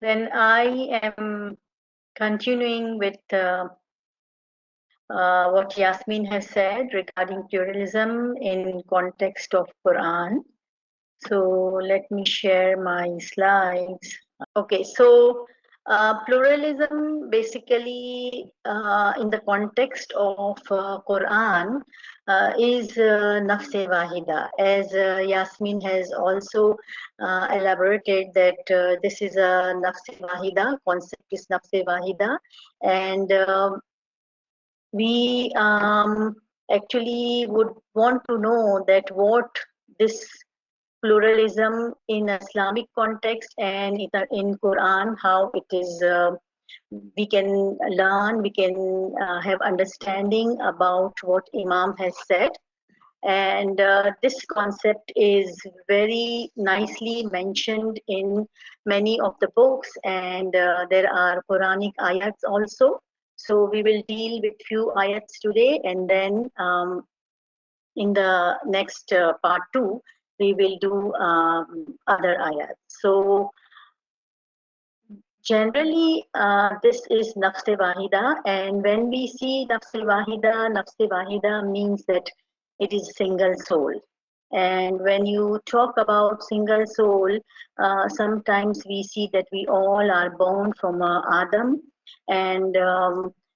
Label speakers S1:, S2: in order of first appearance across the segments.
S1: Then I am continuing with what Yasmin has said regarding pluralism in context of Quran. So let me share my slides. Okay, so pluralism basically in the context of Quran is Nafs Wahida, as Yasmin has also elaborated that this is a Nafs Wahida, concept is Nafs Wahida, and we actually would want to know that what this pluralism in Islamic context and in Quran, how it is, we can learn, we can have understanding about what Imam has said. And this concept is very nicely mentioned in many of the books, and there are Quranic ayats also. So we will deal with few ayats today, and then in the next part 2, we will do other ayats. So generally, this is Nafs Wahida, and when we see Nafs Wahida means that it is single soul. And when you talk about single soul, sometimes we see that we all are born from Adam, and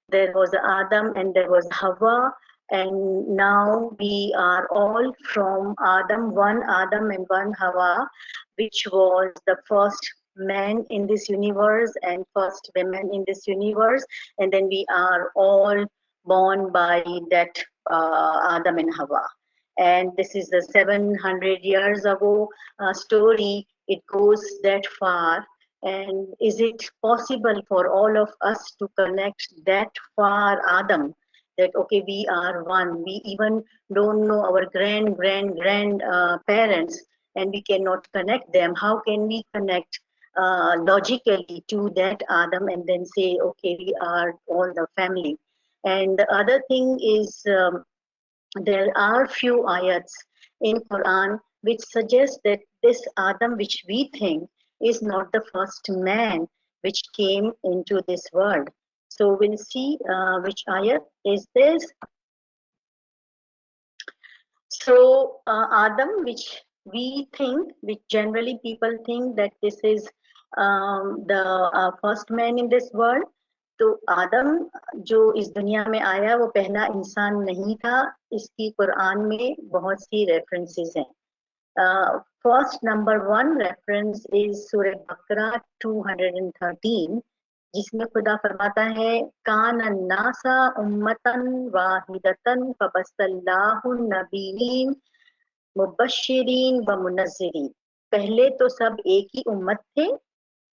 S1: there was Adam and there was Hawa, and now we are all from Adam, one Adam and one Hawa, which was the first man in this universe and first women in this universe, and then we are all born by that Adam and Hawa. And this is the 700 years ago story. It goes that far. And is it possible for all of us to connect that far, Adam? That okay, we are one. We even don't know our grand parents, and we cannot connect them. How can we connect logically to that Adam and then say, okay, we are all the family? And the other thing is, there are few ayats in Quran which suggest that this Adam which we think is not the first man which came into this world. So we'll see which ayat is this. So Adam, which we think, which generally people think that this is the first man in this world. तो आदम जो इस दुनिया में आया वो पहला इंसान नहीं था, इसकी कुरान में बहुत सी रेफरेंसेस हैं. फर्स्ट नंबर 1 रेफरेंस इज सूरह बकरा 213, जिसमें खुदा फरमाता है कान अन्नासा उम्मतन वाहिदतन फबस्सल्लाहु नबीयीन मुबश्शिरीन व मुनज़्ज़िरीन. पहले तो सब एक ही उम्मत थे,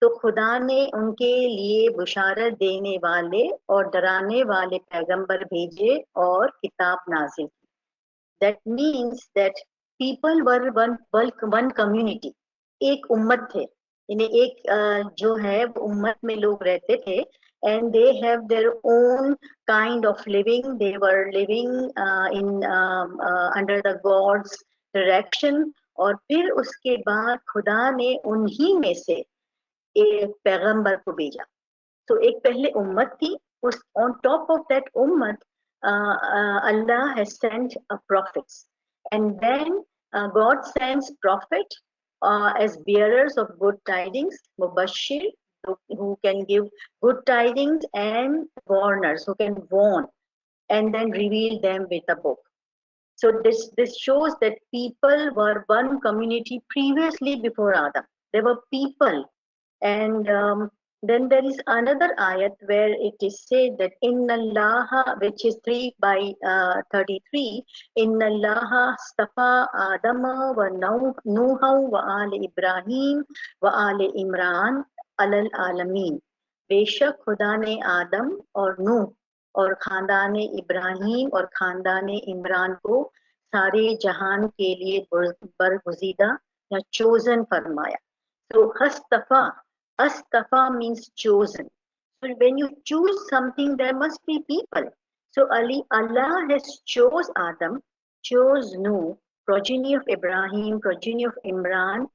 S1: तो खुदा ने उनके लिए बुशारत देने वाले और डराने वाले पैगंबर भेजे और किताब नाज़िल की. That means that people were one community. एक उम्मत थे, इन्हें एक जो है वो उम्मत में लोग रहते थे, and they have their own kind of living. They were living in under the God's direction. और फिर उसके बाद खुदा ने उन्हीं में से एक पैगंबर को भेजा. तो एक पहले उम्मत थी, उस on top of that उम्मत Allah has sent a prophets, and then God sends prophet as bearers of good tidings, mubashir, who can give good tidings, and warners who can warn, and then reveal them with a book. So this shows that people were one community previously before Adam. There were people. And then there is another ayat where it is said that Inna Allah, which is 3/33, Inna Allah stafa Adama wa Nuha wa Ali Ibrahim wa Ali Imran alal alameen. बेशक खुदा ने आदम और नूह और खानदान इब्राहिम और खानदान इमरान को सारे जहान के लिए बरगुज़ीदा या chosen फरमाया. So Astafa means chosen. So when you choose something, there must be people. So Allah has chose Adam, chose Noah, progeny of Ibrahim, progeny of Imran,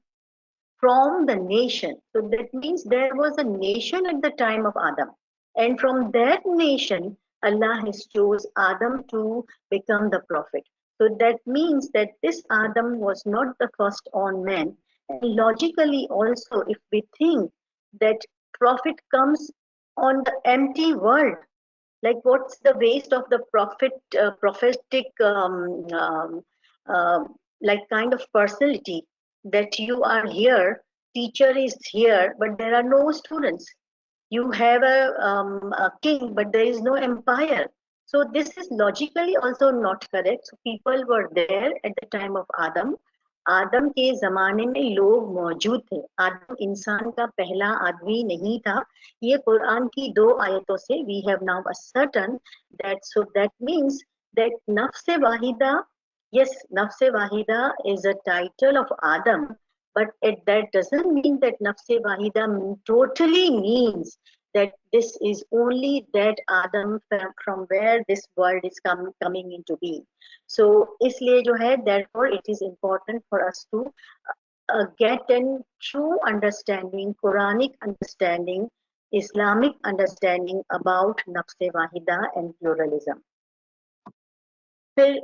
S1: from the nation. So that means there was a nation at the time of Adam. And from that nation, Allah has chose Adam to become the prophet. So that means that this Adam was not the first on man. And logically also, if we think that prophet comes on the empty world, like what's the waste of the prophetic uh, like kind of personality, that you are here, teacher is here, but there are no students. You have a king, but there is no empire. So this is logically also not correct. So people were there at the time of Adam. आदम के जमाने में लोग मौजूद थे. आदम इंसान का पहला आदमी नहीं था. ये कुरान की 2 आयतों से we have now ascertained that. So that means that nafs wahida, yes, nafs wahida is a title of Adam, but that doesn't mean that nafs wahida totally means that this is only that Adam from where this world is coming into being. So इसलिए जो है, therefore it is important for us to get a true understanding, Quranic understanding, Islamic understanding about nafs wahida and pluralism. फिर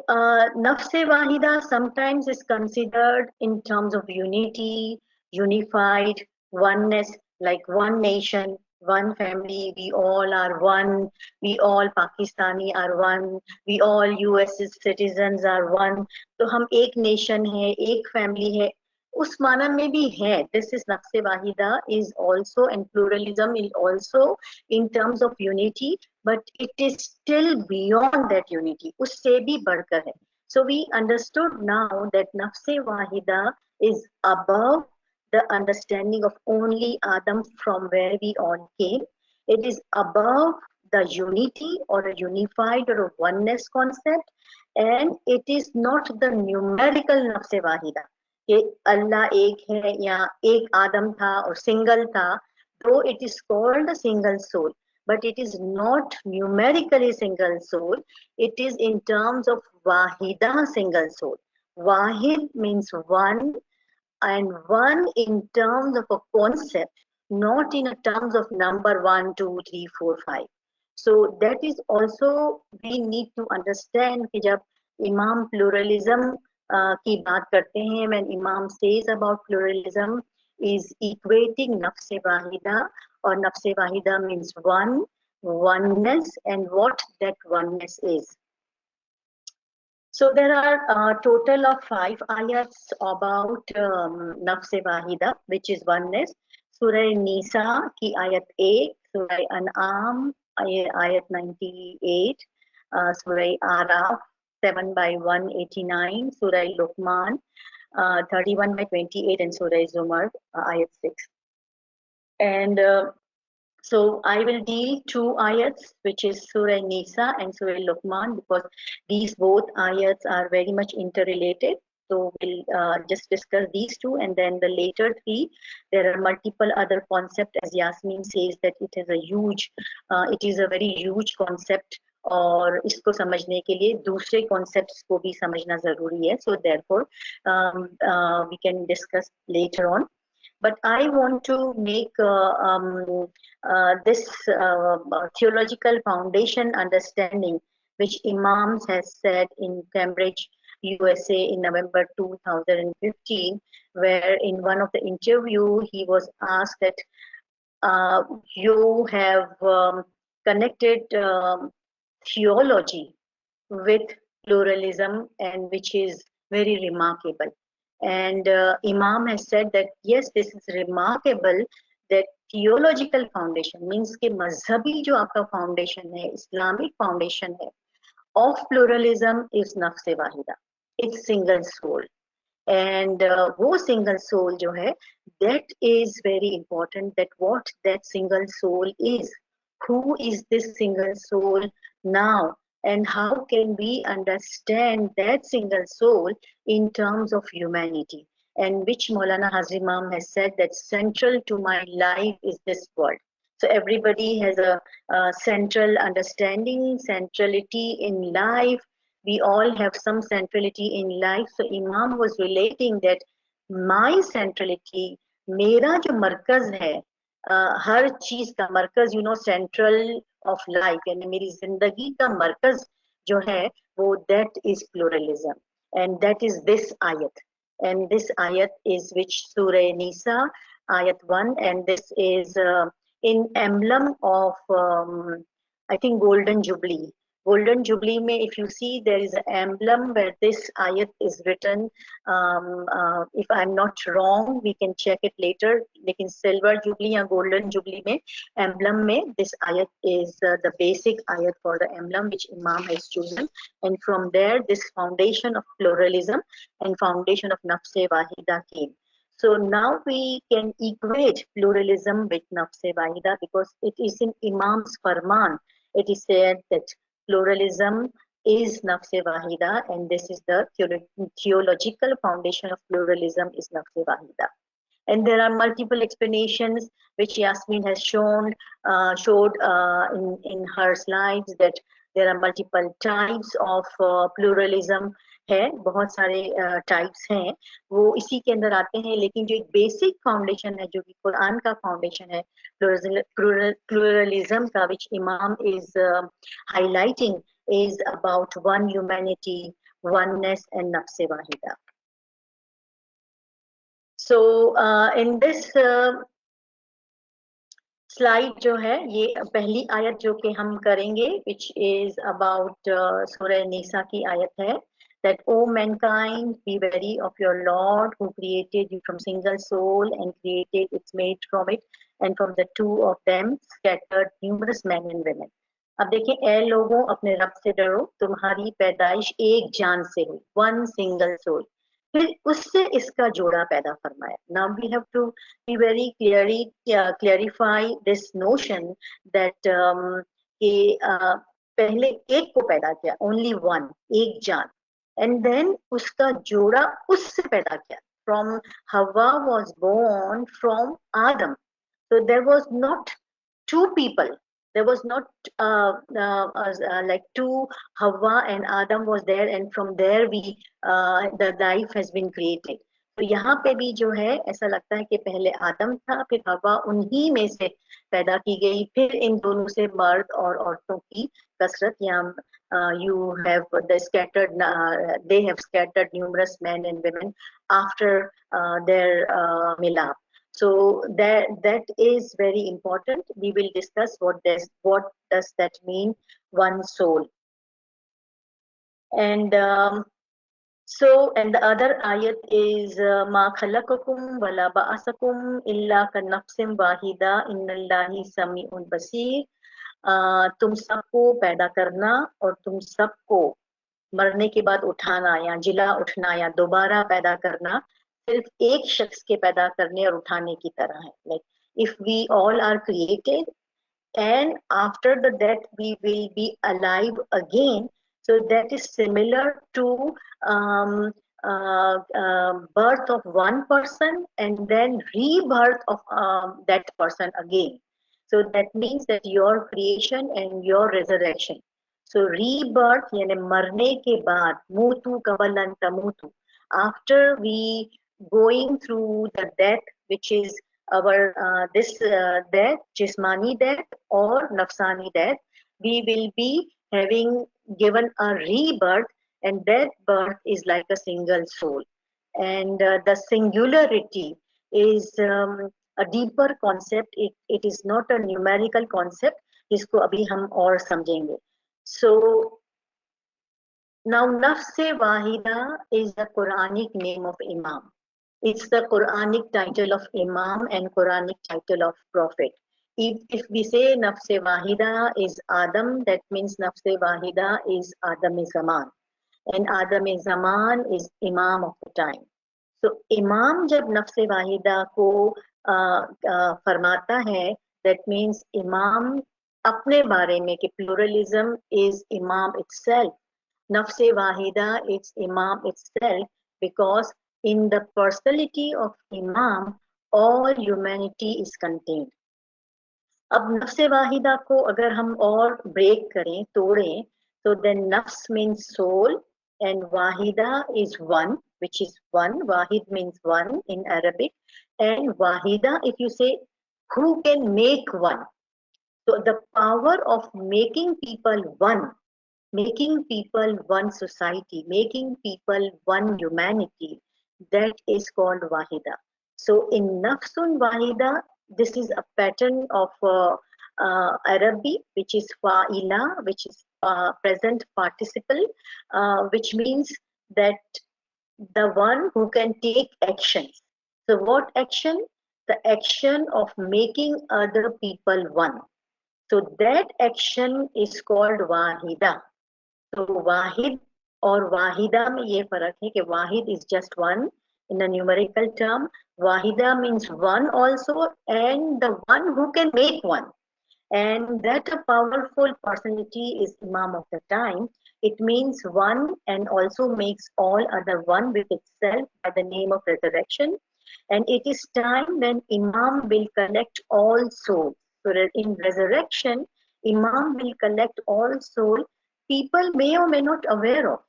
S1: nafs wahida sometimes is considered in terms of unity, unified, oneness, like one nation, one family, we all are one, we all Pakistani are one, we all US citizens are one. तो हम एक nation है, एक family है, उस माना में भी है. This is nafs wahida is also, and pluralism is also in terms of unity, but it is still beyond that unity. उससे भी बढ़कर है. So we understood now that nafs wahida is above the understanding of only Adam from where we all came. It is above the unity or a unified or a oneness concept, and it is not the numerical nafs wahida कि अल्लाह एक है या एक आदम था और single था. Though it is called a single soul, but it is not numerically single soul. It is in terms of wahida, single soul. Wahid means one, and one in terms of a concept, not in a terms of number 1, 2, 3, 4, 5. So that is also we need to understand कि जब Imam pluralism की बात करते हैं, when Imam says about pluralism, is equating nafs wahida, or nafs wahida means one, oneness, and what that oneness is. So there are a total of 5 ayats about nafs wahida, which is oneness. Surah Nisa ki ayat 8, Surah An'am ayat 98, Surah Araf 7 by 189, Surah Luqman 31 by 28, and Surah Zumar ayat 6. And so I will deal 2 ayats, which is Surah Nisa and Surah Luqman, because these both ayats are very much interrelated. So we'll just discuss these 2, and then the later 3. There are multiple other concepts, as Yasmin says that it is a very huge concept, और इसको समझने के लिए दूसरे concepts को भी समझना जरूरी है. So therefore we can discuss later on. But I want to make this theological foundation understanding, which Imams has said in Cambridge, USA in November 2015, where in one of the interview he was asked that you have connected theology with pluralism, and which is very remarkable. And Imam has said that yes, this is remarkable, that theological foundation means कि मजहबी जो आपका foundation है, Islamic foundation है, of pluralism is nafs wahida. It's single soul. And वो single soul जो है, that is very important, that what that single soul is. Who is this single soul now? And how can we understand that single soul in terms of humanity? And which Maulana Hazim Imam has said that central to my life is this world. So everybody has a central understanding, centrality in life. We all have some centrality in life. So Imam was relating that my centrality, मेरा जो मरकज है, हर चीज का मरकज, central of life, यानी मेरी जिंदगी का मरकज जो है वो that is pluralism, and that is this आयत. एंड दिस आयत इज विच सूरह निसा ayat 1, and this is in emblem of I think Golden Jubilee. Golden Jubilee mein, if you see, there is an emblem where this ayat is written. If I'm not wrong, we can check it later. Lekin Silver Jubilee or Golden Jubilee mein, emblem mein, this ayat is the basic ayat for the emblem which Imam has chosen. And from there, this foundation of pluralism and foundation of Nafs-e Wahida came. So now we can equate pluralism with Nafs-e Wahida because it is in Imam's Farman. It is said that pluralism is Nafs-e Wahida, and this is the theological foundation of pluralism is Nafs-e Wahida. And there are multiple explanations which Yasmin has showed in her slides, that there are multiple types of pluralism है, बहुत सारे types हैं, वो इसी के अंदर आते हैं. लेकिन जो एक बेसिक फाउंडेशन है, जो कि कुरान का फाउंडेशन है प्लूरलिज्म का, which Imam is highlighting, is about one humanity, oneness and nafs wahida. So in this slide जो है, ये पहली आयत जो कि हम करेंगे, which is about सूरह निसा की आयत है, that O mankind, be wary of your Lord who created you from single soul and created its mate from it, and from the two of them scattered numerous men and women. अब देखिए, ए लोगों अपने रब से डरो, तुम्हारी पैदाइश एक जान से हुई, one single soul, फिर उससे इसका जोड़ा पैदा फरमाया. Now we have to be very clearly clarify this notion that कि पहले एक को पैदा किया, only one, एक जान, and then उसका जोड़ा उससे पैदा किया. From Hawa was born from Adam, so there was not two people. There was not like two Hawa and Adam was there, and from there we the life has been created. तो यहाँ पे भी जो है ऐसा लगता है कि पहले आदम था, फिर हवा उन्हीं में से पैदा की गई, फिर इन दोनों से मर्द और औरतों की कसरत. यहाँ you have the scattered, they have scattered numerous men and women after their milap. So that is very important. We will discuss what does that mean, one soul. And and the other ayat is ma khalaqakum wala ba'asakum illa ka nafsin wahida innallahi sami'un basir. तुम सबको पैदा करना और तुम सबको मरने के बाद उठाना या जिला उठना या दोबारा पैदा करना सिर्फ एक शख्स के पैदा करने और उठाने की तरह है. Like if we all are created and after the death we will be alive again, so that is similar to birth of one person and then rebirth of that person again. So that means that your creation and your resurrection. So rebirth यानी मरने के बाद, Muthu कवलन तमुतु, after we going through the death, which is our this death, jismani death or nafsani death, we will be having given a rebirth, and that birth is like a single soul. And the singularity is a deeper concept. It is not a numerical concept. इसको अभी हम और समझेंगे. So now Nafs-e Wahida is the Quranic name of Imam. It's the Quranic title of Imam and Quranic title of Prophet. If we say Nafs-e Wahida is Adam, that means Nafs-e Wahida is Adam-e Zaman. And Adam-e Zaman is Imam of the time. So Imam जब Nafs-e Wahida को फरमाता है, that means Imam अपने बारे में कि pluralism is Imam itself. Nafs-e Wahida is Imam itself, because in the personality of Imam, all humanity is contained. अब नफ्स वाहिदा को अगर हम और ब्रेक करें, तोड़ें, so then nafs means soul and wahida is one, which is one. Wahid means one in Arabic, And Wahida, if you say, who can make one? So the power of making people one society, making people one humanity, that is called Wahida. So in Nafsun Wahida, this is a pattern of Arabic, which is fa'ila, which is present participle, which means that the one who can take actions. So what action? The action of making other people one. So that action is called Wahida. So Wahid or Wahida में ये फर्क है कि Wahid is just one in a numerical term. Wahida means one also, and the one who can make one. And that a powerful personality is Imam of the time. It means one and also makes all other one with itself by the name of resurrection. And it is time when Imam will collect all souls. So that in resurrection, Imam will collect all souls. People may or may not aware of.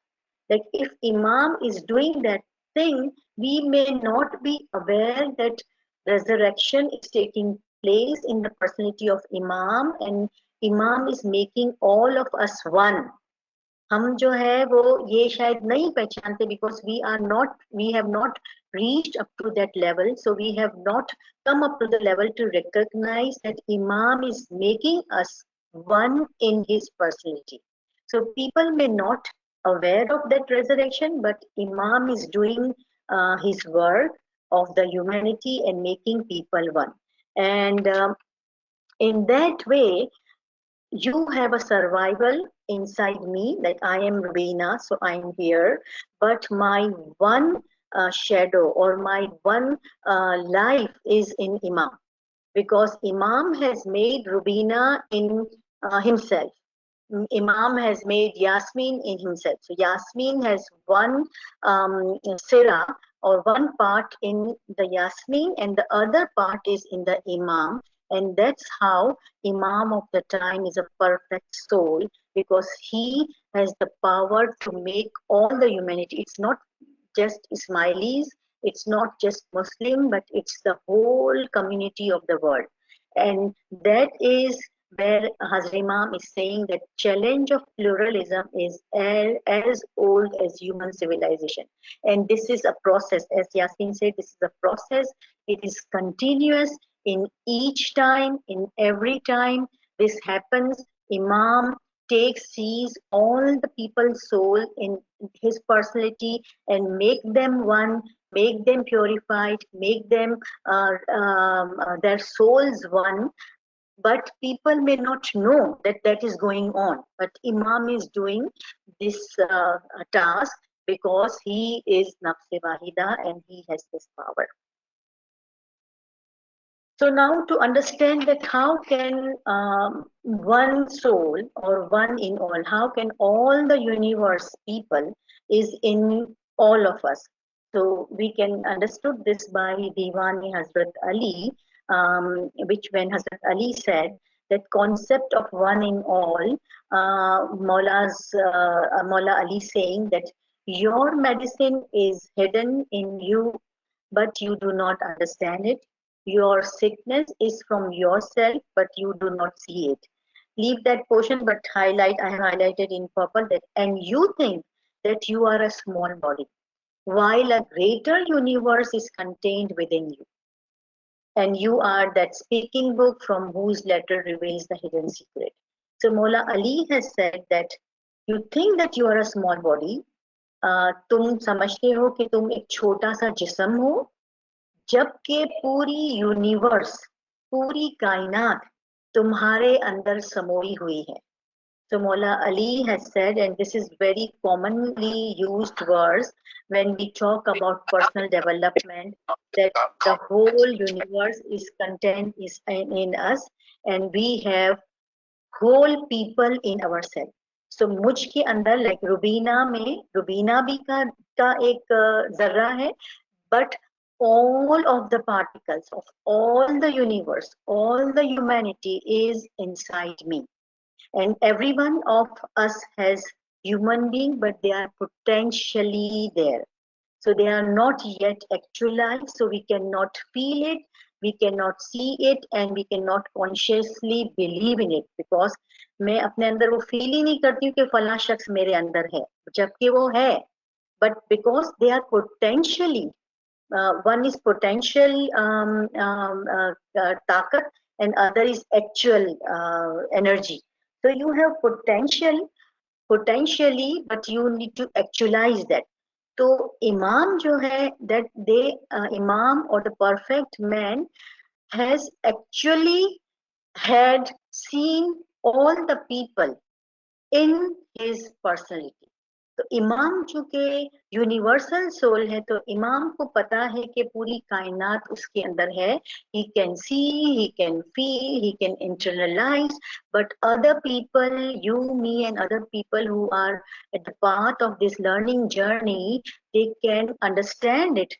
S1: Like if Imam is doing that thing, we may not be aware that resurrection is taking place in the personality of Imam, and Imam is making all of us one. हम जो है वो ये शायद नहीं पहचानते because we have not reached up to that level, so we have not come up to the level to recognize that Imam is making us one in his personality. So people may not aware of that resurrection, but Imam is doing his work of the humanity and making people one. And in that way, you have a survival inside me, like I am Rubina, so I'm here, but my one shadow or my one life is in Imam, because Imam has made Rubina in himself. Imam has made Yasmin in himself. So Yasmin has one sira or one part in the Yasmin, and the other part is in the Imam. And that's how Imam of the time is a perfect soul, because he has the power to make all the humanity. It's not just Ismailis, it's not just Muslim, but it's the whole community of the world. And that is where Hazrat Imam is saying that challenge of pluralism is as old as human civilization. And this is a process, as Yasin said, this is a process. It is continuous in each time, in every time this happens. Imam sees all the people's soul in his personality and make them one, make them purified, make them their souls one. But people may not know that that is going on. But Imam is doing this task because he is Nafs Wahida and he has this power. So now to understand that how can one soul or one in all, how can all the universe people is in all of us. So we can understood this by Diwani Hazrat Ali, which when Hazrat Ali said that concept of one in all, Maula Ali saying that your medicine is hidden in you, but you do not understand it. Your sickness is from yourself, but you do not see it. Leave that portion, but highlight, I have highlighted in purple that, and you think that you are a small body, while a greater universe is contained within you. And you are that speaking book from whose letter reveals the hidden secret. So Maula Ali has said that you think that you are a small body, तुम समझते हो कि तुम एक छोटा सा जिस्म हो, जबकि पूरी यूनिवर्स, पूरी कायनात तुम्हारे अंदर समोई हुई है. So Maula Ali has said, and this is very commonly used words when we talk about personal development, that the whole universe is contained in us, and we have whole people in ourselves. So मुझ के अंदर, like Rubina में, Rubina भी का एक जर्रा है, but all of the particles of all the universe, all the humanity is inside me. And every one of us has human being, but they are potentially there. So they are not yet actualized, so we cannot feel it, we cannot see it, and we cannot consciously believe in it, because मैं अपने अंदर वो feel ही नहीं करती हूँ कि फला शख्स मेरे अंदर है, जबकि वो है. But because they are potentially, one is potential takat, and other is actual energy. So you have potentially, but you need to actualize that. तो imam जो है, that they imam or the perfect man has actually had seen all the people in his personality. तो इमाम चूंकि universal soul है, तो इमाम को पता है कि पूरी कायनात उसके अंदर है. he can see, he can feel, he can internalize, but other people, you, me and other people who are at the path of this learning journey, they can understand it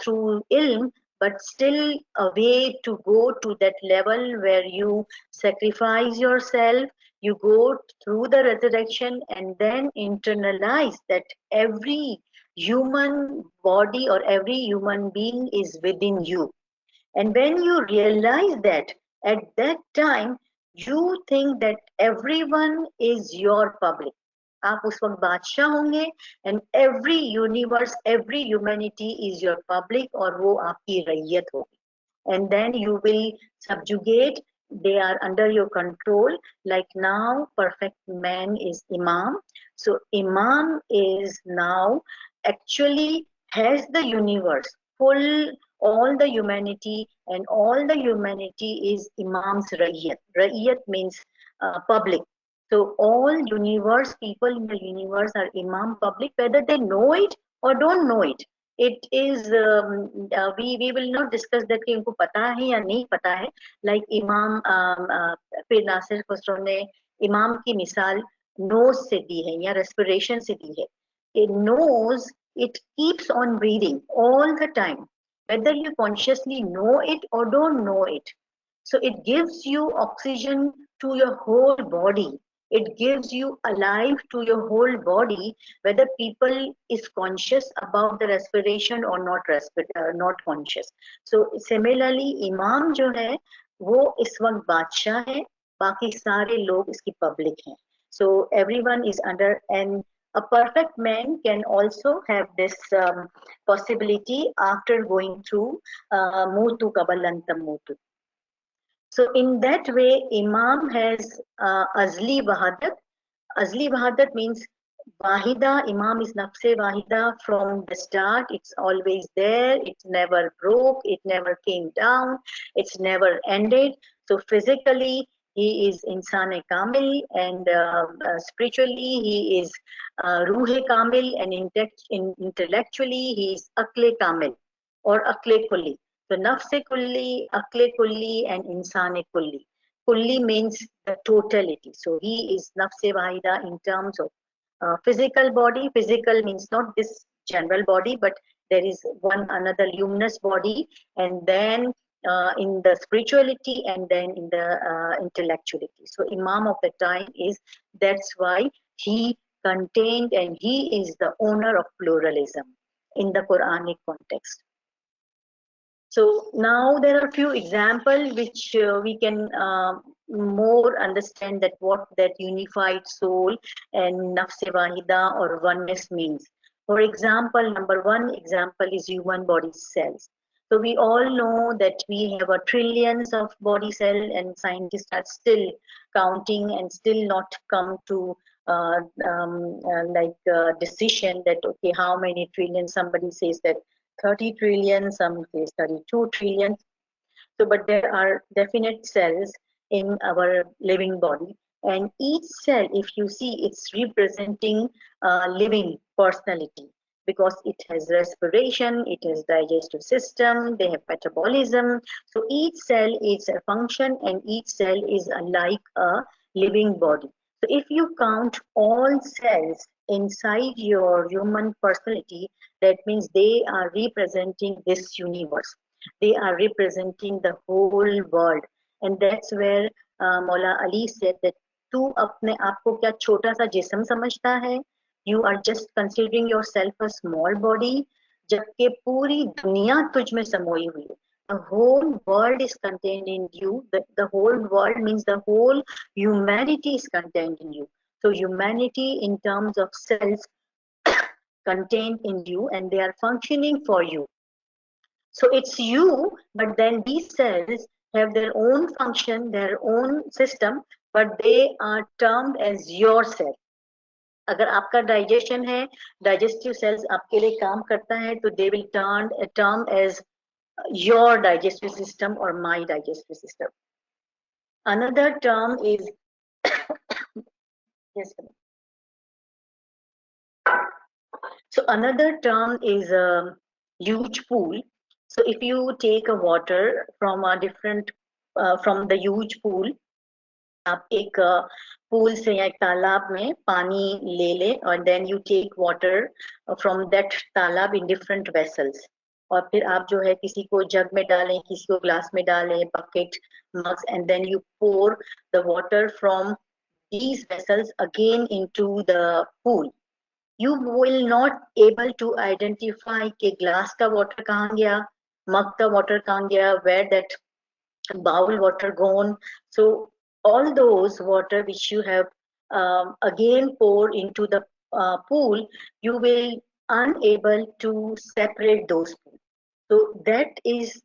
S1: through ilm, but still a way to go to that level where you sacrifice yourself, you go through the resurrection, and then internalize that every human body or every human being is within you. And when you realize that, at that time, you think that everyone is your public. आप उस वक्त बादशाह होंगे, and every universe, every humanity is your public, और वो आपकी रैयत होगी. And then you will subjugate, they are under your control. Like now, perfect man is imam. So imam is now actually has the universe full, all the humanity, and all the humanity is imam's rayyat. Rayyat means public. So all universe, people in the universe are imam public, whether they know it or don't know it. It is we will not discuss that कि उनको पता है या नहीं पता है. Like इमाम फिर नासिर खुसरो ने इमाम की मिसाल नोज से दी है या रेस्पिरेशन से दी है. A nose, it keeps on breathing all the time, whether you consciously know it or don't know it. So it gives you oxygen to your whole body. It gives you alive to your whole body, whether people is conscious about the respiration or not conscious. So similarly, imam जो है वो इस वक्त बादशाह है, बाकी सारे लोग इसकी public हैं. So everyone is under, and a perfect man can also have this possibility after going through mutu kabalantam mutu. So in that way, Imam has Azli Wahadat. Azli Wahadat means Wahida. Imam is Nafse Wahida from the start. It's always there. It never broke. It never came down. It's never ended. So physically, he is Insan Kamil, and spiritually, he is Ruhe Kamil, and intellectually, he is Akle Kamil or Akle Kulli. So nafse kulli, akle kulli, and insane kulli. Kulli means the totality. So he is nafse wahida in terms of physical body. Physical means not this general body, but there is one another luminous body, and then in the spirituality, and then in the intellectuality. So Imam of the time is, that's why he contained, and he is the owner of pluralism in the Quranic context. So now there are a few examples which we can more understand that what that unified soul and nafse wahida or oneness means. For example, number one example is human body cells. So we all know that we have a trillions of body cell, and scientists are still counting and still not come to decision that okay, how many trillions. Somebody says that 30 trillion, some say 32 trillion. So, but there are definite cells in our living body, and each cell, if you see, it's representing living personality, because it has respiration, it has digestive system, they have metabolism. So each cell is a function, and each cell is like a living body. So if you count all cells inside your human personality, that means they are representing this universe. They are representing the whole world. And that's where Maula Ali said that तू अपने आप को क्या छोटा सा जिस्म समझता है? You are just considering yourself a small body. जबकि पूरी दुनिया तुझ में समोई हुई है. The whole world is contained in you. The whole world means the whole humanity is contained in you. So humanity in terms of cells contained in you, and they are functioning for you. So it's you, but then these cells have their own function, their own system, but they are termed as your cell. अगर आपका digestion है, digestive sales आपके लिए काम करता है, तो they will term as your digestive system or my digestive system. Another term is yes. So another term is a huge pool. So if you take a water from a different from the huge pool, आप एक pool से या एक तालाब में पानी ले ले, और then you take water from that तालाब इन डिफरेंट वेसल्स, और फिर आप जो है किसी को जग में डालें, किसी को ग्लास में डालें, bucket, mugs, and then you pour the water from these vessels again into the pool. You will not able to identify कि ग्लास का वाटर कहाँ गया, मग का वाटर कहाँ गया, where that bowl water gone. So all those water which you have again poured into the pool, you will unable to separate those pools. So that is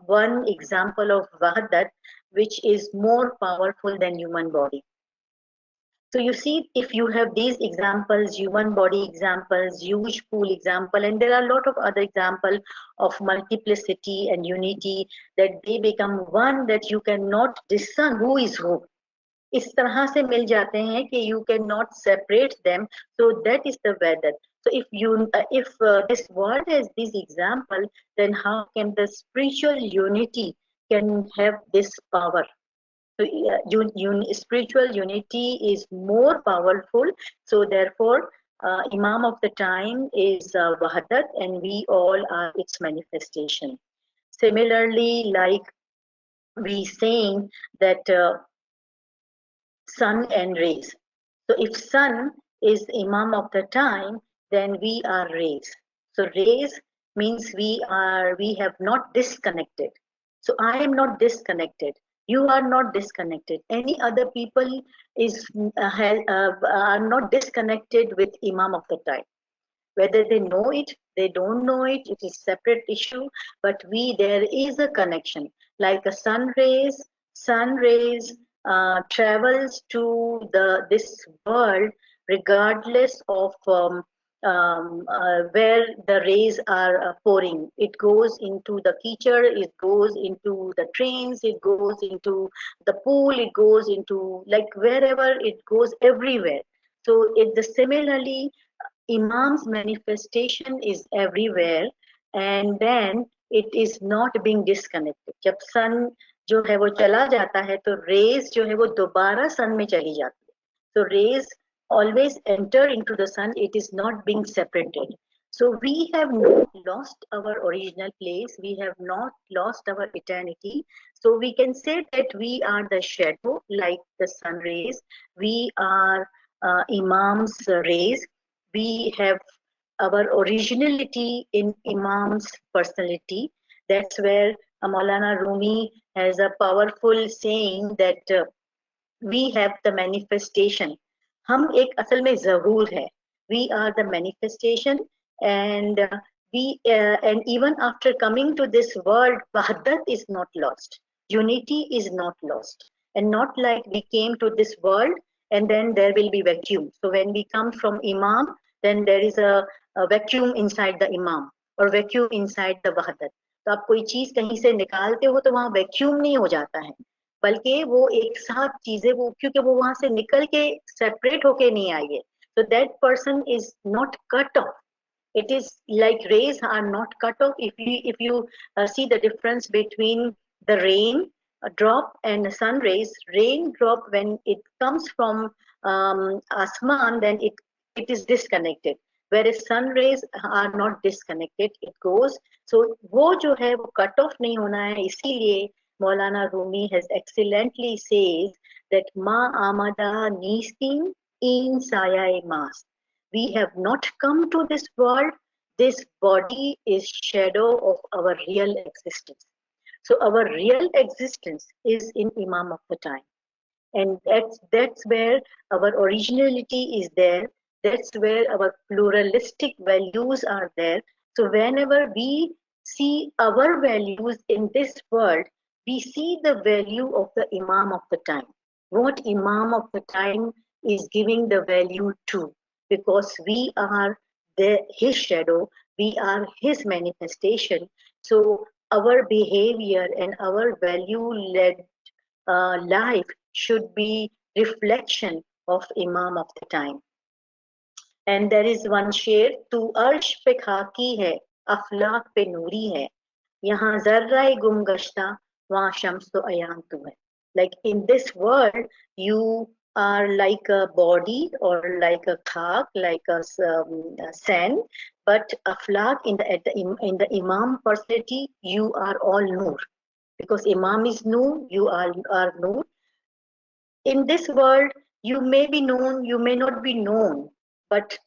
S1: one example of Wahdat, which is more powerful than human body. So you see, if you have these examples, human body examples, huge pool example, and there are a lot of other examples of multiplicity and unity, that they become one, that you cannot discern who is who. इस तरह से मिल जाते हैं कि you cannot separate them. So that is the weather. So if this world has this example, then how can the spiritual unity can have this power? So spiritual unity is more powerful. So therefore, Imam of the time is Wahdat, and we all are its manifestation. Similarly, like we saying that sun and rays. So if sun is Imam of the time, then we are rays. So rays means we have not disconnected. So I am not disconnected. You are not disconnected. Any other people are not disconnected with Imam of the time. Whether they know it, they don't know it, it is separate issue. But there is a connection. Like a sun rays travels to this world regardless of where the rays are pouring. It goes into the kitchen, it goes into the trains, it goes into the pool, it goes into like wherever, it goes everywhere. So similarly, Imam's manifestation is everywhere, and then it is not being disconnected. जब sun जो है वो चला जाता है, तो rays जो है वो दोबारा sun में चली जाती है. So rays always enter into the sun. It is not being separated. So we have not lost our original place. We have not lost our eternity. So we can say that we are the shadow, like the sun rays. We are Imam's rays. We have our originality in Imam's personality. That's where Maulana Rumi has a powerful saying that we have the manifestation. हम एक असल में ज़रूर है. We are the manifestation, and and even after coming to this world, Wahdat is not lost. Unity is not lost, and not like we came to this world and then there will be vacuum. So when we come from Imam, then there is a vacuum inside the Imam or vacuum inside the Wahdat. तो आप कोई चीज कहीं से निकालते हो तो वहाँ वैक्यूम नहीं हो जाता है, बल्कि वो एक साथ चीजें वो क्योंकि वो वहां से निकल के सेपरेट होके नहीं आई है. So that person is not cut off. It is like rays are not cut off. If you see the difference between the rain drop and sun rays, rain drop when it comes from asman, then it is disconnected, whereas sun rays are not disconnected. It goes. So वो जो है वो cut off नहीं होना है. इसीलिए Maulana Rumi has excellently says that Ma Amada Nistin in Sayae Mas. We have not come to this world this body is shadow of our real existence. So our real existence is in Imam of the time. And that's where our originality is there. That's where our pluralistic values are there. So whenever we see our values in this world, we see the value of the Imam of the time. What Imam of the time is giving the value to, because we are his shadow, we are his manifestation. So our behavior and our value led life should be reflection of Imam of the time. And there is one शेर, तू अर्श पे खाकी है, अफलाक पे नूरी है, यहाँ जर्रा गुम गश्ता, वहाँ शम्स तो अयान तू है. Like in this world, you are like a body or like a khak, like a sand, but aflak in the Imam personality, you are all Noor. Because Imam is Noor, you are Noor. In this world, you may be known, you may not be known, but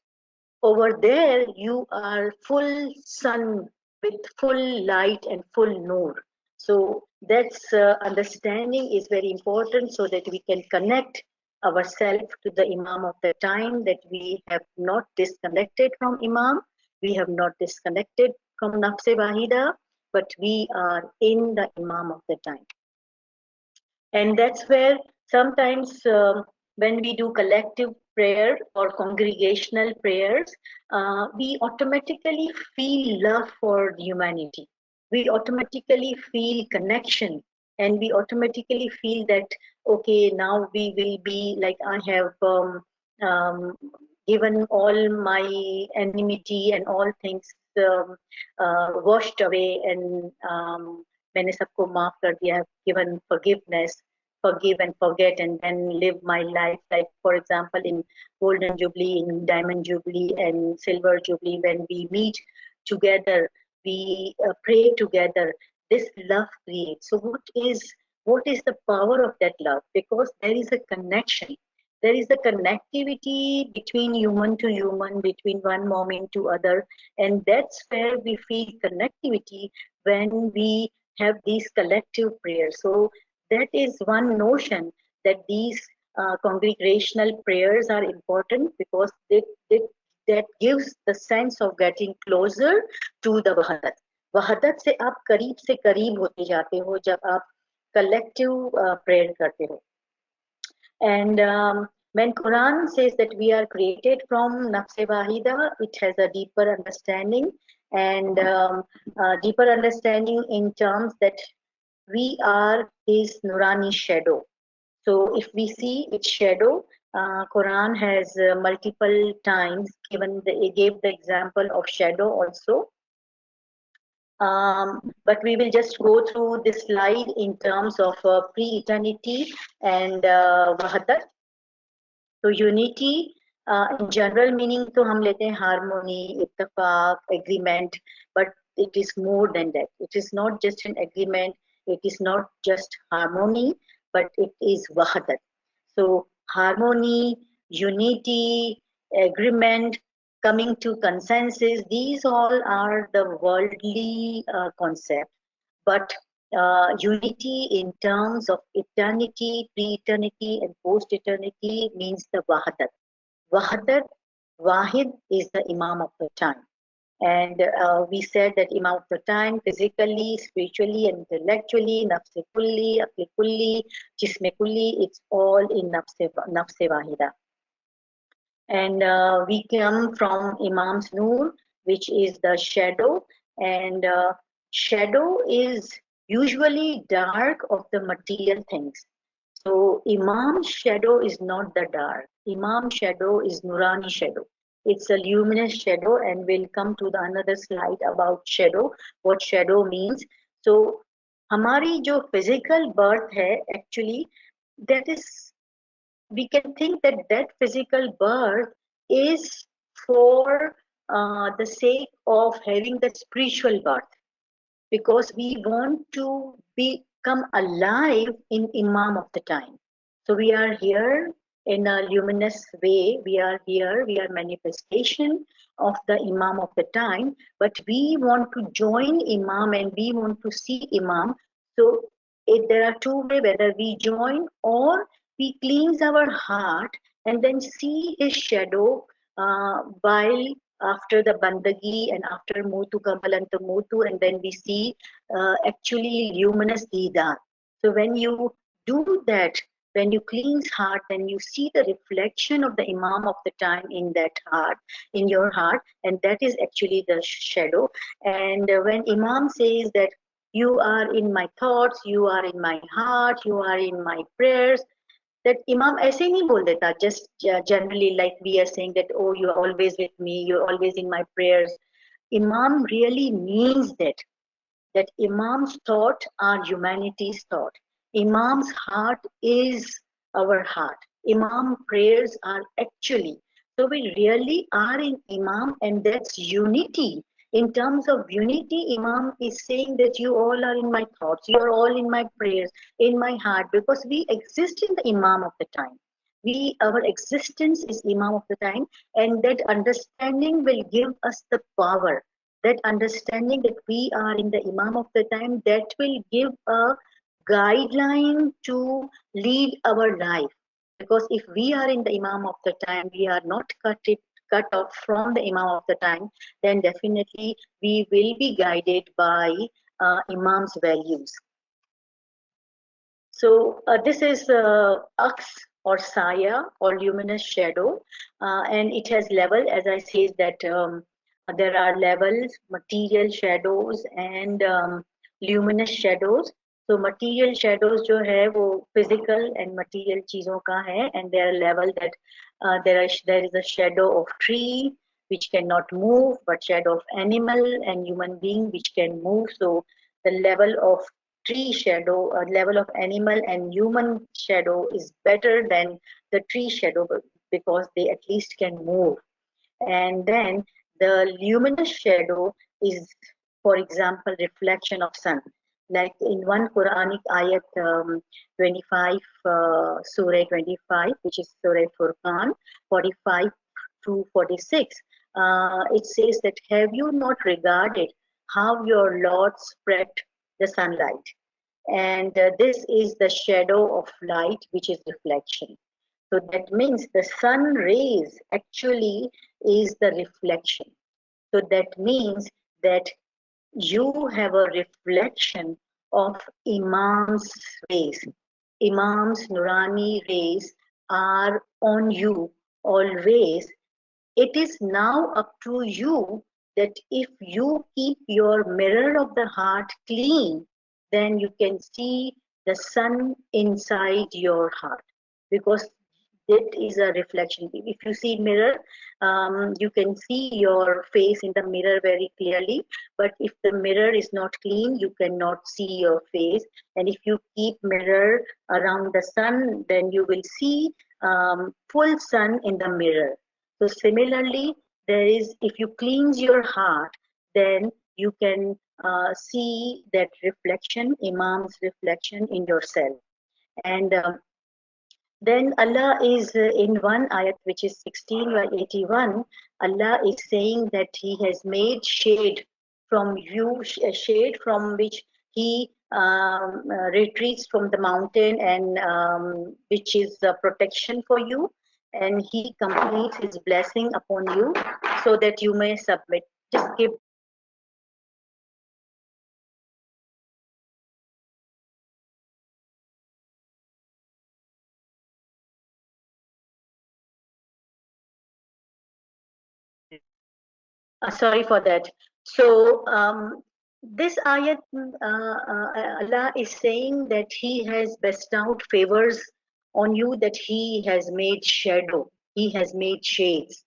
S1: over there, you are full sun with full light and full Noor. So that's understanding is very important so that we can connect ourselves to the Imam of the time, that we have not disconnected from Imam, we have not disconnected from Nafs Wahida, but we are in the Imam of the time. And that's where sometimes when we do collective prayer or congregational prayers, we automatically feel love for humanity. We automatically feel connection, and we automatically feel that, okay, now we will be like, I have given all my enmity and all things washed away, and मैंने सबको माफ कर दिया, have given forgiveness, forgive and forget, and then live my life. Like for example, in Golden Jubilee, in Diamond Jubilee, and Silver Jubilee, when we meet together, we pray together. This love creates. So what is the power of that love? Because there is a connection. There is a connectivity between human to human, between one moment to other, and that's where we feel connectivity when we have these collective prayers. So that is one notion, that these congregational prayers are important, because that gives the sense of getting closer to the Wahadat. Wahadat से आप करीब से करीब होते जाते हो जब आप collective prayer करते हो. And when Quran says that we are created from Nafs Wahida, it has a deeper understanding, and deeper understanding in terms that we are his Nurani shadow. So if we see its shadow, Quran has multiple times gave the example of shadow also. But we will just go through this slide in terms of pre-eternity and Wahadat. So unity in general meaning तो हम लेते हैं harmony, इत्तेफाक, agreement, but it is more than that. It is not just an agreement, it is not just harmony, but it is wahadat. So harmony, unity, agreement, coming to consensus, these all are the worldly concept. But unity in terms of eternity, pre-eternity, and post-eternity means the Wahadat. Wahadat, Wahid is the Imam of the time. And we said that Imam of the time, physically, spiritually, and intellectually, Nafse Kulli, Akli Kulli, Jisme Kulli, it's all in Nafse Wahida. And we come from Imam's Noor, which is the shadow, and shadow is usually dark of the material things. So Imam's shadow is not the dark. Imam's shadow is Nurani shadow. It's a luminous shadow, and we'll come to the another slide about shadow, what shadow means. So हमारी जो physical birth है, actually, that is, we can think that that physical birth is for the sake of having the spiritual birth, because we want to become alive in Imam of the time. So we are here in a luminous way. We are here, we are manifestation of the Imam of the time, but we want to join Imam and we want to see Imam. So there are two ways, whether we join or we cleanse our heart and then see his shadow while after the bandagi and after mutu kamalanta mutu, and then we see actually luminous idah. So when you do that, when you cleanse heart, then you see the reflection of the Imam of the time in that heart, in your heart, and that is actually the shadow. And when Imam says that you are in my thoughts, you are in my heart, you are in my prayers, that Imam ऐसे नहीं बोल देता, just generally like we are saying that, oh, you are always with me, you're always in my prayers. Imam really means that Imam's thought are humanity's thought. Imam's heart is our heart. Imam prayers are actually. So we really are in Imam, and that's unity. In terms of unity, Imam is saying that you all are in my thoughts, you are all in my prayers, in my heart, because we exist in the Imam of the time. Our existence is Imam of the time, and that understanding will give us the power, that understanding that we are in the Imam of the time, that will give a guideline to lead our life. Because if we are in the Imam of the time, we are not cut off from the Imam of the time, then definitely we will be guided by Imam's values. So this is Aks or Saya or luminous shadow, and it has level, as I said that there are levels, material shadows and luminous shadows. So material shadows जो है वो physical and material चीजों का है, and there are level that there is a shadow of tree which cannot move, but shadow of animal and human being which can move. So the level of tree shadow, level of animal and human shadow is better than the tree shadow because they at least can move. And then the luminous shadow is, for example, reflection of sun. Like in one Quranic ayat 25, Surah 25, which is Surah Furqan 45 to 46, it says that, have you not regarded how your Lord spread the sunlight? And this is the shadow of light, which is reflection. So that means the sun rays actually is the reflection. So that means that you have a reflection of Imam's rays. Imam's Nurani rays are on you always. It is now up to you that if you keep your mirror of the heart clean, then you can see the sun inside your heart, because that is a reflection. If you see mirror, you can see your face in the mirror very clearly, but if the mirror is not clean, you cannot see your face. And if you keep mirror around the sun, then you will see full sun in the mirror. So similarly, there is, if you cleanse your heart, then you can see that reflection, Imam's reflection in yourself. And then Allah is in one ayat, which is 16 by 81, Allah is saying that He has made shade from you, a shade from which He retreats from the mountain, and which is protection for you, and He completes His blessing upon you so that you may submit. Just give. Sorry for that. So this ayat, Allah is saying that He has bestowed favors on you, that He has made shadow, He has made shades.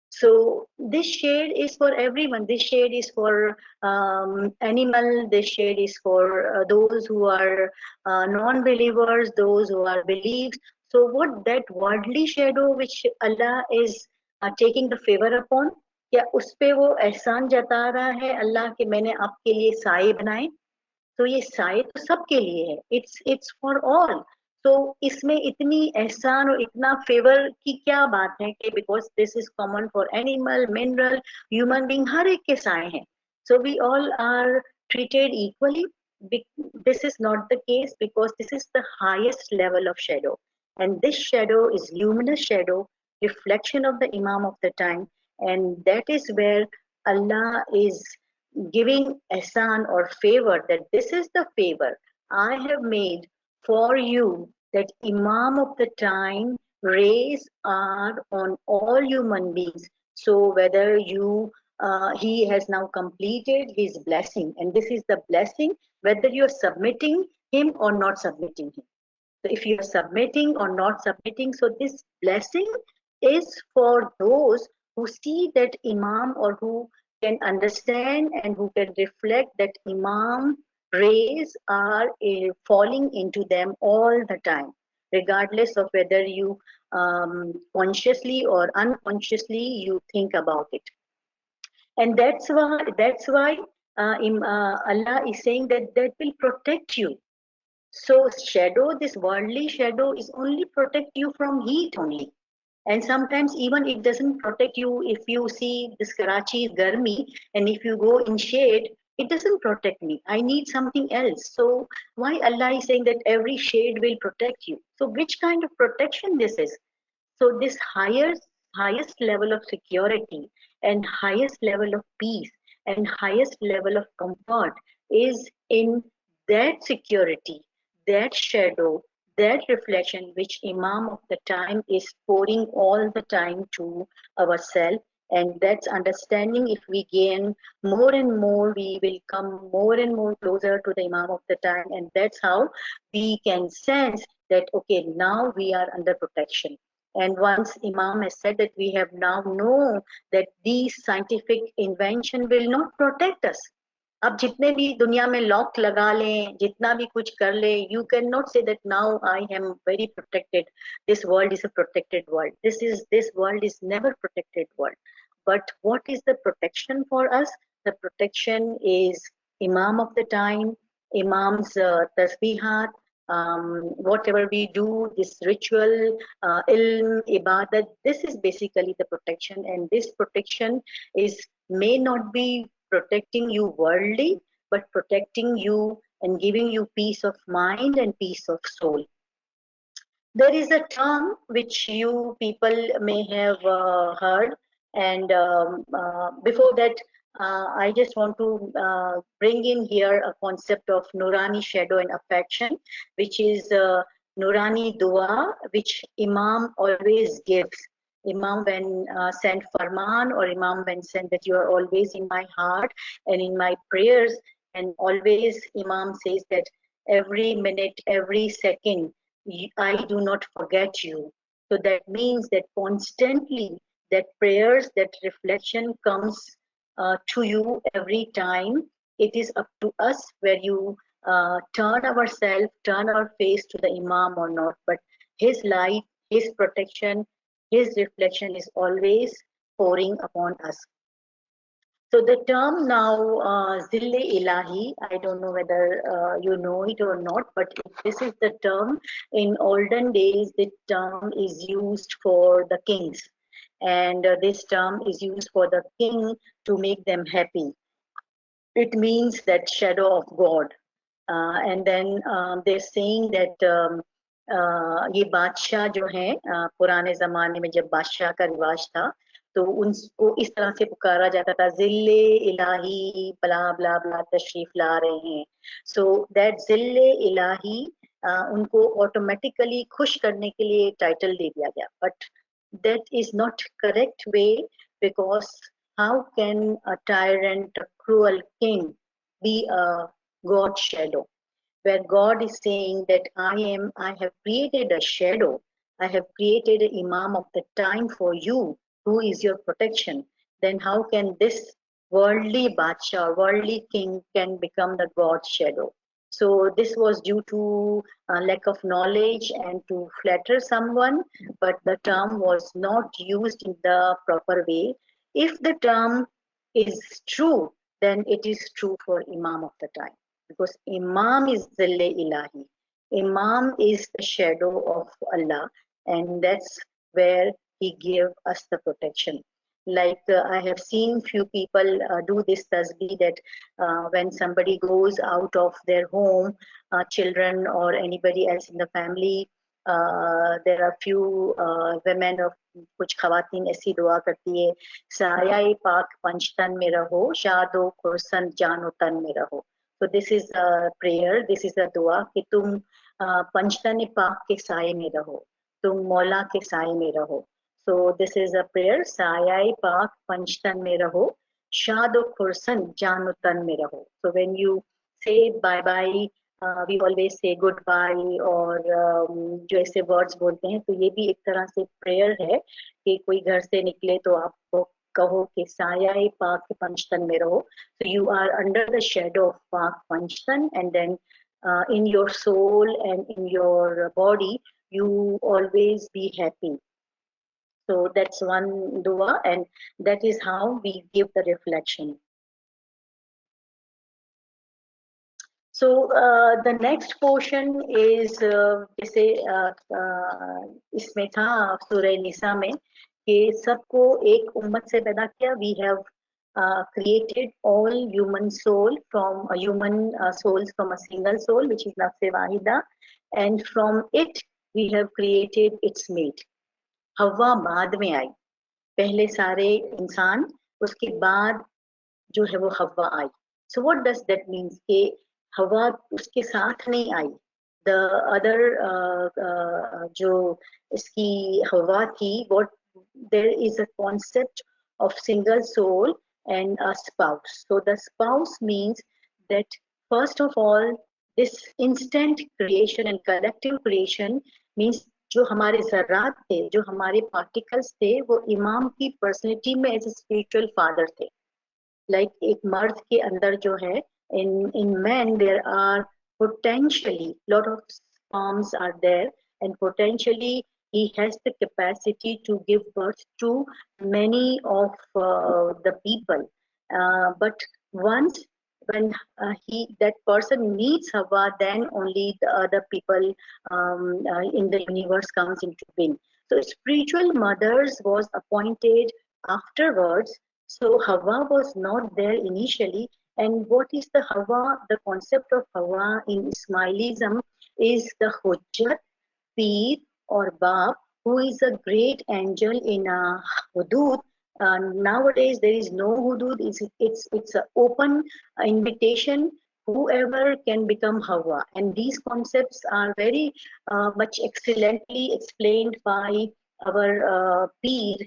S1: So this shade is for everyone. This shade is for animal. This shade is for those who are non-believers, those who are believers. So what that worldly shadow which Allah is taking the favor upon, क्या उस पे वो एहसान जता रहा है अल्लाह कि मैंने आपके लिए साए बनाए? तो ये साए तो सबके लिए है. It's for all. So इसमें इतनी एहसान और इतना फेवर की क्या बात है कि because this is common for animal, mineral, human being, हर एक के साए हैं. So we all are treated equally. This is not the case because this is the highest level of shadow, and this shadow is luminous shadow, reflection of the Imam of the time, and that is where Allah is giving ihsan or favor, that this is the favor I have made for you, that Imam of the time rays are on all human beings. So whether you he has now completed his blessing, and this is the blessing whether you are submitting him or not submitting him. So if you are submitting or not submitting, so this blessing is for those who see that Imam, or who can understand and who can reflect that Imam rays are falling into them all the time, regardless of whether you consciously or unconsciously you think about it. And that's why Allah is saying that that will protect you. So shadow, this worldly shadow, is only protect you from heat only. And sometimes even it doesn't protect you. If you see this Karachi is Garmi, and if you go in shade, it doesn't protect me. I need something else. So why Allah is saying that every shade will protect you? So which kind of protection this is? So this highest level of security and highest level of peace and highest level of comfort is in that security, that shadow, that reflection which Imam of the time is pouring all the time to ourselves. And that's understanding. If we gain more and more, we will come more and more closer to the Imam of the time. And that's how we can sense that, okay, now we are under protection. And once Imam has said that we have now known that these scientific invention will not protect us. अब जितने भी दुनिया में lock लगा लें, जितना भी कुछ कर ले, you cannot say that now I am very protected. This world is a protected world. This world is never protected world. But what is the protection for us? The protection is Imam of the time, Imam's tasbihat, whatever we do, this ritual, ilm, ibadat, this is basically the protection. And this protection is may not be protecting you worldly, but protecting you and giving you peace of mind and peace of soul. There is a term which you people may have heard, and before that, I just want to bring in here a concept of Nurani shadow and affection, which is Nurani dua, which Imam always gives. Imam when sent farman, or Imam when sent that you are always in my heart and in my prayers, and always Imam says that every minute, every second, I do not forget you. So that means that constantly that prayers, that reflection comes to you every time. It is up to us where you turn ourselves, turn our face to the Imam or not. But his light, his protection, his reflection is always pouring upon us. So the term now, Zille Ilahi, I don't know whether you know it or not, but this is the term. In olden days, the term is used for the kings. And this term is used for the king to make them happy. It means that shadow of God. And then they're saying that ये बादशाह जो हैं पुराने जमाने में जब बादशाह का रिवाज था, तो उनको इस तरह से पुकारा जाता था, जिल्ले इलाही ब्ला ब्ला ब्ला तशरीफ ला रहे हैं. सो दैट जिल्ले इलाही उनको ऑटोमेटिकली खुश करने के लिए टाइटल दे दिया गया. But that is not correct way, because how can a tyrant, a cruel king be a God shadow? Where God is saying that I have created a shadow, I have created an Imam of the time for you, who is your protection. Then how can this worldly Badsha, worldly king can become the God shadow? So this was due to lack of knowledge and to flatter someone, but the term was not used in the proper way. If the term is true, then it is true for Imam of the time, because Imam is Zille Ilahi. Imam is the shadow of Allah, and that's where he gave us the protection. Like I have seen few people do this tasbih, that when somebody goes out of their home, children or anybody else in the family, there are few women of कुछ खवातीन ऐसी दुआ करती है, साया पाक पंचतन में रहो, शादो कुरसन जानो तन में रहो. So this is a prayer, this is a dua कि तुम पंचतन पाक के साये में रहो, तुम मौला के साये में रहो. So this is a prayer, साया पाक पंचतन में रहो, शादो कुरसन जानो तन में रहो. So when you say bye bye, we always say goodbye, और जो ऐसे वर्ड्स बोलते हैं, तो ये भी एक तरह से प्रेयर है कि कोई घर से निकले तो आपको कहो कि साया पाक पंचतन में रहो. So you are under the shadow of पाक Panchatan, and then in your soul and in your body you always be happy. So that's one dua, and that is how we give the reflection. So the next portion is जैसे इसमें था सूरह निसा में कि सबको एक उम्मत से पैदा किया. We have created all human soul from a human souls from a single soul, which is nafs wahida, and from it we have created its mate. हवा बाद में आई, पहले सारे इंसान, उसके बाद जो है वो हवा आई. So what does that mean? कि हवा उसके साथ नहीं आई. The other जो इसकी हवा थी, what there is a concept of single soul and a spouse. So the spouse means that first of all this instant creation and collective creation means जो हमारे ज़रात थे, जो हमारे पार्टिकल्स थे, वो इमाम की पर्सनैलिटी में एज ए स्पिरिचुअल फादर थे. Like एक मर्द के अंदर जो है, in men there are potentially lot of sperms are there, and potentially he has the capacity to give birth to many of the people, but once when that person meets Hawa, then only the other people in the universe comes into being. So spiritual mothers was appointed afterwards. So Hawa was not there initially. And what is the Hawa? The concept of Hawa in Ismailism is the Hujjat, Peer or Bab, who is a great angel in Hudud. Nowadays there is no Hudud. It's an open invitation. Whoever can become Hawa. And these concepts are very much excellently explained by our Peer,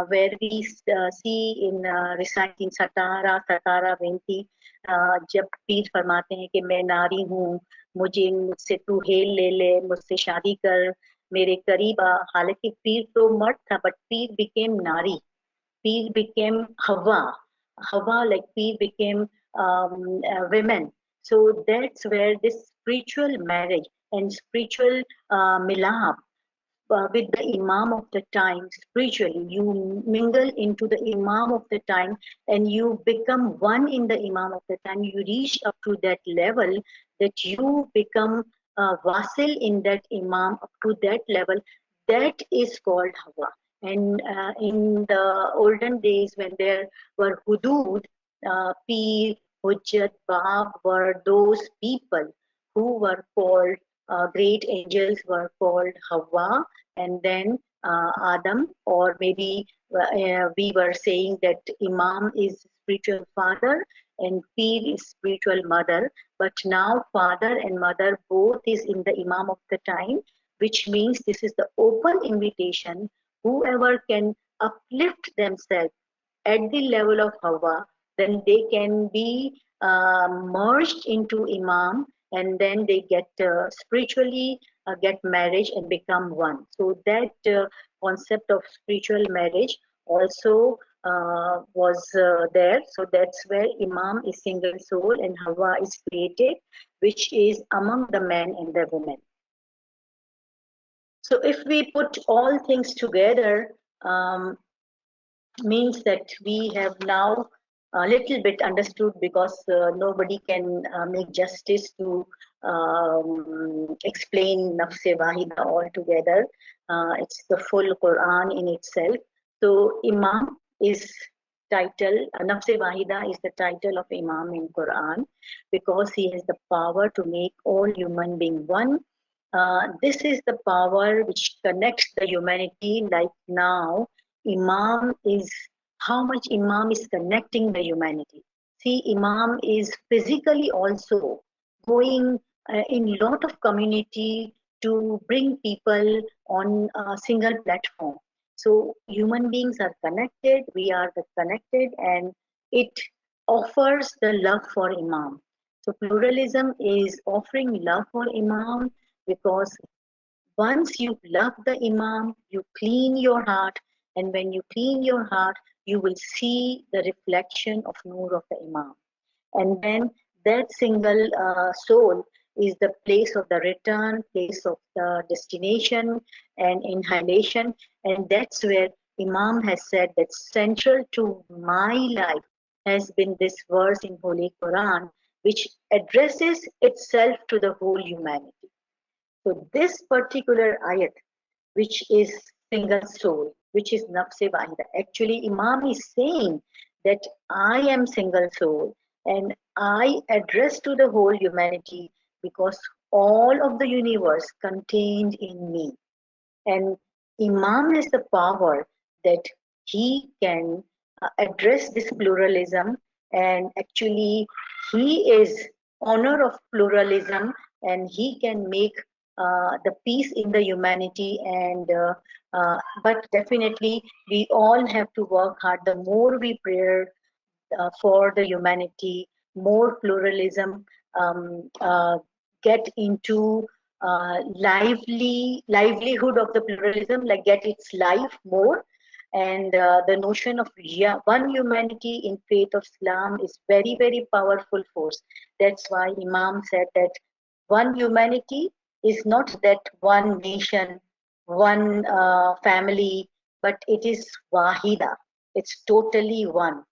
S1: where we see in reciting Satara, Satara Vinti, जब पीर फरमाते हैं कि मैं नारी हूँ, मुझसे तू hello ले ले, मुझसे शादी कर, मेरे करीब आ. हालांकि पीर तो मर्द था, but पीर became नारी, पीर became Hawa, like pir became women. So that's where this spiritual marriage and spiritual milab with the Imam of the time, spiritually, you mingle into the Imam of the time and you become one in the Imam of the time. You reach up to that level that you become Vasil in that Imam, up to that level. That is called Hawa. And in the olden days when there were Hudud, Pir, Hujjat, Bab were those people who were called great angels, were called Hawa, and then Adam, or maybe we were saying that Imam is spiritual father and Pir is spiritual mother, but now father and mother both is in the Imam of the time, which means this is the open invitation. Whoever can uplift themselves at the level of Hawa, then they can be merged into Imam, and then they get spiritually get marriage and become one. So that concept of spiritual marriage also was there. So that's where Imam is single soul and Hawa is created, which is among the men and the women. So if we put all things together, means that we have now a little bit understood, because nobody can make justice to explain Nafs Wahida altogether. It's the full Quran in itself. So Imam is title, Nafs Wahida is the title of Imam in Quran because he has the power to make all human being one. This is the power which connects the humanity. Like now, Imam is how much Imam is connecting the humanity. See, Imam is physically also going in lot of community to bring people on a single platform. So human beings are connected, we are the connected, and it offers the love for Imam. So pluralism is offering love for Imam because once you love the Imam, you clean your heart, and when you clean your heart, you will see the reflection of Noor of the Imam. And then that single soul is the place of the return, place of the destination and inhalation. And that's where Imam has said that central to my life has been this verse in Holy Quran, which addresses itself to the whole humanity. So this particular ayat, which is single soul, which is Nafse Wahida. Actually, Imam is saying that I am single soul and I address to the whole humanity because all of the universe contained in me. And Imam has the power that he can address this pluralism, and actually he is honor of pluralism, and he can make the peace in the humanity. And but definitely we all have to work hard. The more we pray for the humanity, more pluralism, get into livelihood of the pluralism, like get its life more. And the notion of one humanity in faith of Islam is very, very powerful force. That's why Imam said that one humanity is not that one nation, one family, but it is Wahida. It's totally one.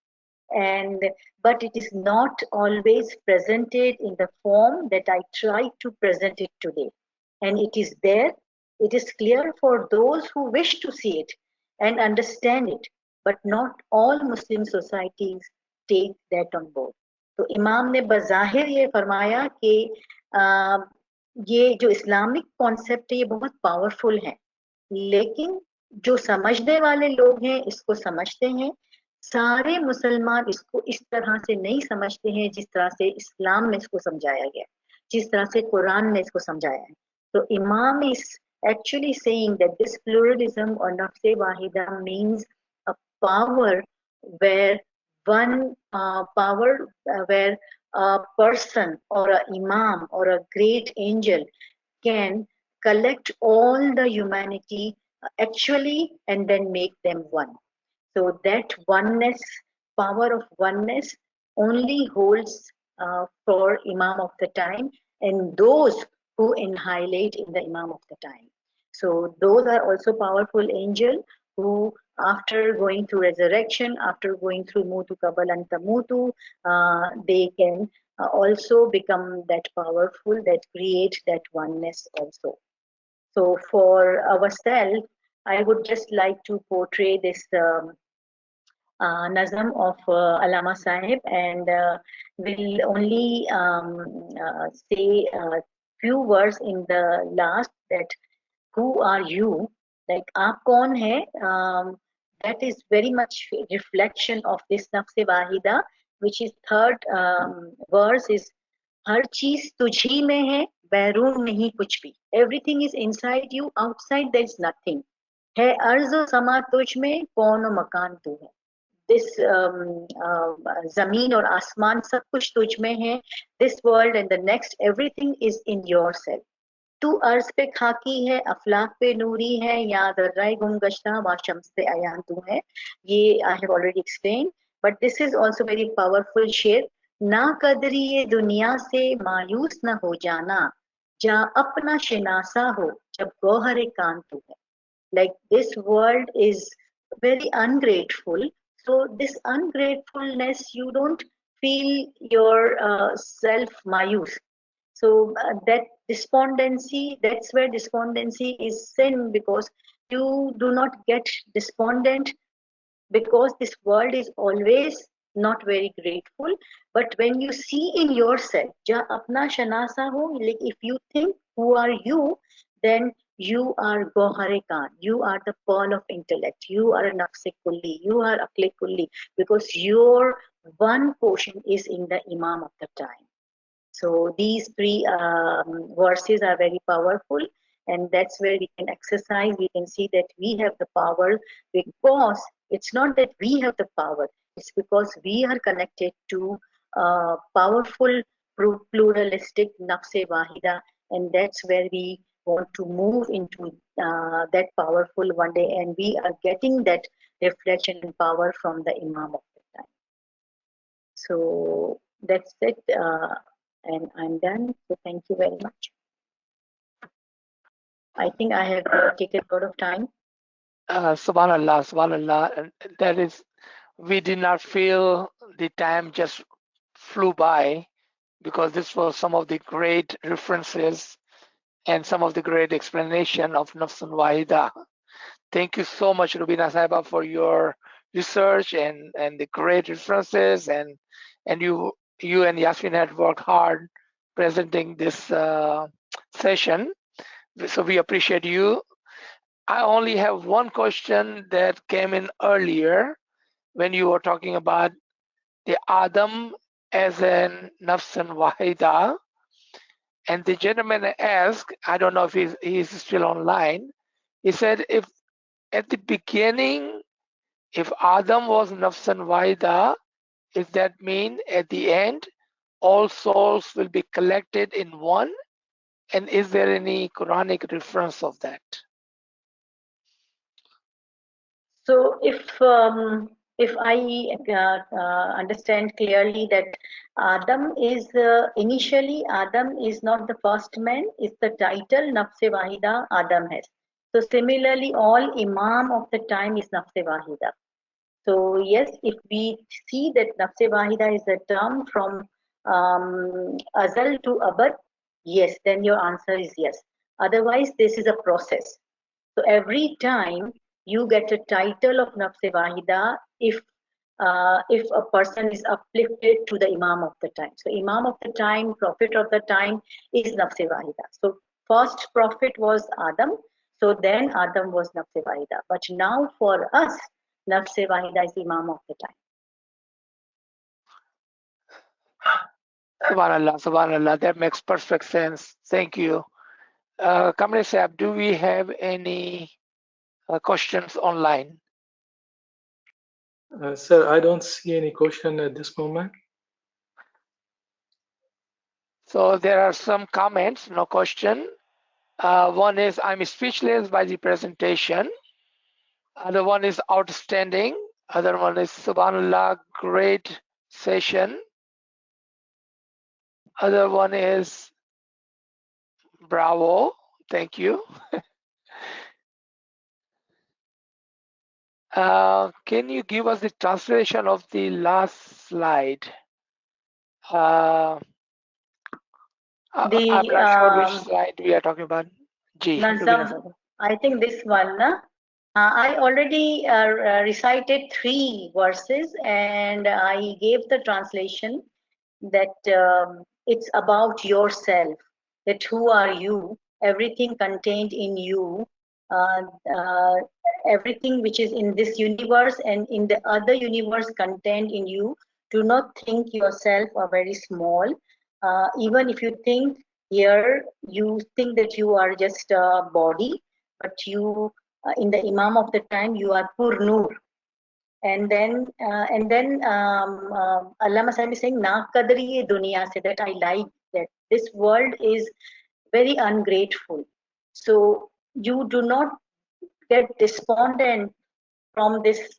S1: And but it is not always presented in the form that I try to present it today. And it is there, it is clear for those who wish to see it and understand it, but not all Muslim societies take that on board. तो इमाम ने बज़ाहिर ये फरमाया कि ये जो Islamic concept है ये बहुत पावरफुल है, लेकिन जो समझने वाले लोग हैं इसको समझते हैं। सारे मुसलमान इसको इस तरह से नहीं समझते हैं जिस तरह से इस्लाम में इसको समझाया गया, जिस तरह से कुरान ने इसको समझाया है। तो इमाम is actually saying that this pluralism or nafse wahida means a power where one power where a person or a imam or a great angel can collect all the humanity actually and then make them one. So that oneness, power of oneness only holds for Imam of the time and those who annihilate in the Imam of the time. So those are also powerful angels who after going through resurrection, after going through mutu kabal and tamutu, they can also become that powerful, that create that oneness also. So for ourselves, I would just like to portray this Nazam of Allama Sahib, and will only say a few words in the last, that who are you, like aap kaun hai, that is very much reflection of this Nafse Wahida, which is third verse is हर चीज तुझी में है बैरून नहीं कुछ भी, everything is inside you, outside there is nothing, है अर्ज समा तुझ में कौन मकान तू है, this जमीन और आसमान सब कुछ तुझ में है, this world and the next everything is in yourself. तू अर्ज पे खाकी है, अफलाक पे नूरी है, या दर्राए गुमगश्ता वा शम्स पे अयान तू है. ये I have already explained, but this is also very powerful शेर. ना कदरी ये दुनिया से मायूस न हो जाना, जा अपना शिनासा हो जब गौहर कान तू है. Like this world is very ungrateful, so this ungratefulness you don't feel your self mayus. So that despondency, that's where despondency is sin, because you do not get despondent because this world is always not very grateful. But when you see in yourself, ja apna shanasa ho, like if you think who are you, then you are Gohare Khan, you are the pearl of intellect, you are a Nafse Kulli, you are Akle Kulli, because your one portion is in the Imam of the time. So these three verses are very powerful, and that's where we can exercise. We can see that we have the power, because it's not that we have the power, it's because we are connected to powerful, pluralistic Nafse Wahida, and that's where we want to move into that powerful one day, and we are getting that reflection and power from the Imam of the time. So that's it. And I'm done. So thank you very much. I think I have taken a lot of time.
S2: Subhanallah, subhanallah. And that is, we did not feel the time just flew by, because this was some of the great references and some of the great explanation of Nafs Wahida. Thank you so much, Rubina Sahiba, for your research and the great references, and you and Yasmin had worked hard presenting this session. So we appreciate you. I only have one question that came in earlier when you were talking about the Adam as an Nafs Wahida. And the gentleman asked, I don't know if he's still online, he said, if at the beginning, if Adam was Nafs Wahida, does that mean at the end, all souls will be collected in one? And is there any Quranic reference of that?
S1: So if I understand clearly that Adam is initially, Adam is not the first man, it's the title Nafse Wahida Adam has. So similarly, all Imam of the time is Nafse Wahida. So yes, if we see that Nafse Wahida is a term from Azal to Abad, yes, then your answer is yes. Otherwise, this is a process. So every time you get a title of Nafse Wahida, if a person is uplifted to the Imam of the time. So Imam of the time, Prophet of the time is Nafse Wahida. So first Prophet was Adam, so then Adam was Nafse Wahida. But now for us, Nafse Wahida is Imam of the time.
S2: Subhanallah, subhanallah, that makes perfect sense. Thank you. Kamlesh Sahab, do we have any questions online?
S3: Sir, I don't see any question at this moment.
S2: So there are some comments, no question. One is, I'm speechless by the presentation. Other one is outstanding. Other one is, subhanallah, great session. Other one is, bravo, thank you. Can you give us the translation of the last slide? I'm not sure which slide we are talking about.
S1: Nazam, I think this one. I already recited 3 verses, and I gave the translation that it's about yourself, that who are you, everything contained in you, uh, uh, everything which is in this universe and in the other universe contained in you. Do not think yourself a very small. Even if you think here, you think that you are just a body, but you, in the Imam of the time, you are Pur Nur. And then Allama Sahib is saying, Na kadri ye duniya se, that I like that this world is very ungrateful. So you do not get despondent from this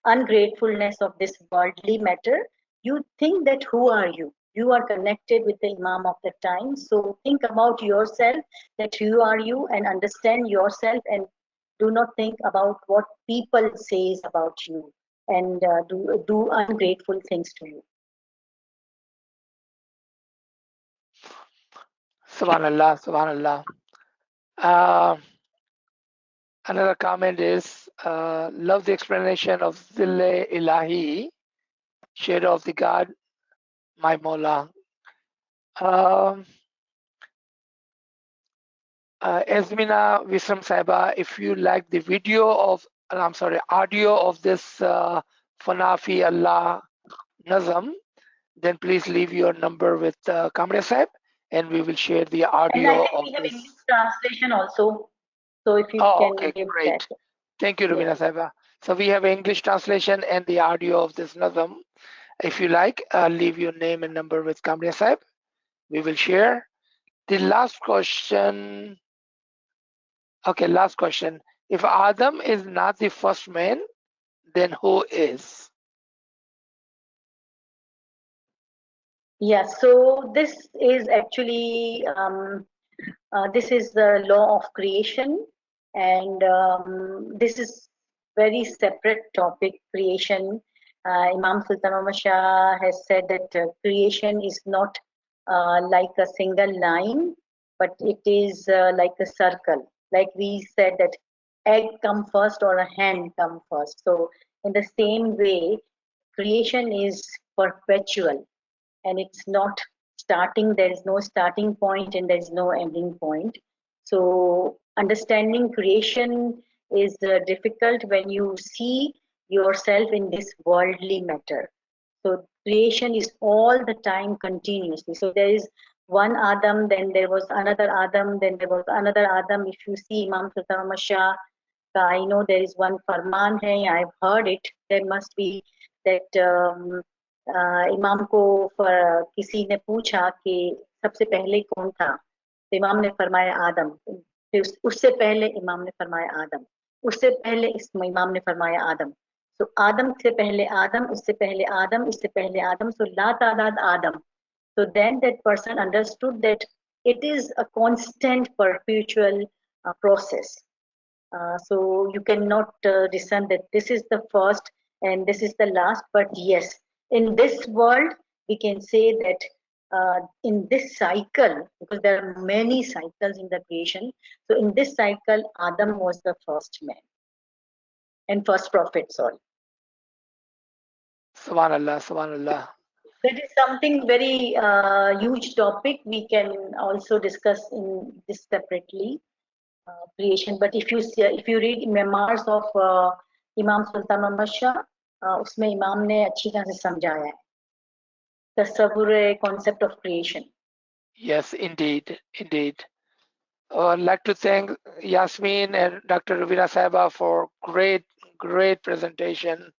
S1: ungratefulness of this worldly matter. You think that who are you? You are connected with the Imam of the time. So think about yourself, that who are you, and understand yourself, and do not think about what people says about you, and do ungrateful things to you.
S2: Subhanallah, Subhanallah. Another comment is, love the explanation of Zille Ilahi, shadow of the God, my Mola. Esmina Visram Saiba, if you like the video of, I'm sorry, audio of this Fanafi Allah Nazam, then please leave your number with Kamra Saib, and we will share the
S1: And I
S2: audio
S1: think
S2: of
S1: we have
S2: this.
S1: English translation also. So if you
S2: Oh,
S1: can
S2: okay,
S1: give
S2: great.
S1: that.
S2: Thank you, Rubina
S1: Yes.
S2: Saiba. So we have English translation and the audio of this Nazam. If you like, leave your name and number with Kamra Saib. We will share. The last question. Okay, last question. If Adam is not the first man, then who is?
S1: Yeah, so this is actually this is the law of creation, and this is very separate topic. Creation. Imam Sultan Muhammad Shah has said that creation is not like a single line, but it is like a circle. Like we said that egg come first or a hen come first. So in the same way, creation is perpetual, and it's not starting. There is no starting point and there is no ending point. So understanding creation is difficult when you see yourself in this worldly matter. So creation is all the time continuously. So there is one Adam, then there was another Adam, then there was another Adam. If you see Imam Sultan Ahmad Shah, I know there is one Farman hai, I've heard it. There must be that इमाम को किसी ने पूछा कि सबसे पहले कौन था, तो इमाम ने फरमाया आदम, फिर उससे पहले इमाम ने फरमाया आदम, उससे पहले इस इमाम ने फरमाया आदम, तो आदम से पहले आदम, उससे पहले आदम, इससे पहले आदम, so ला तादाद आदम. So then that person understood that it is a constant perpetual process. So you cannot discern that this is the first and this is the last. But yes, in this world, we can say that in this cycle, because there are many cycles in the creation, so in this cycle, Adam was the first man and first prophet, sorry.
S2: Subhanallah, Subhanallah.
S1: That is something very huge topic. We can also discuss in this separately. Creation. But if you read memoirs of Imam Sultan Muhammad Shah, उसमें इमाम ने अच्छी तरह से समझाया है तस्वुर concept of creation.
S2: Yes, indeed, indeed. I'd like to thank Yasmin and Dr. Rubina Saiba for great presentation.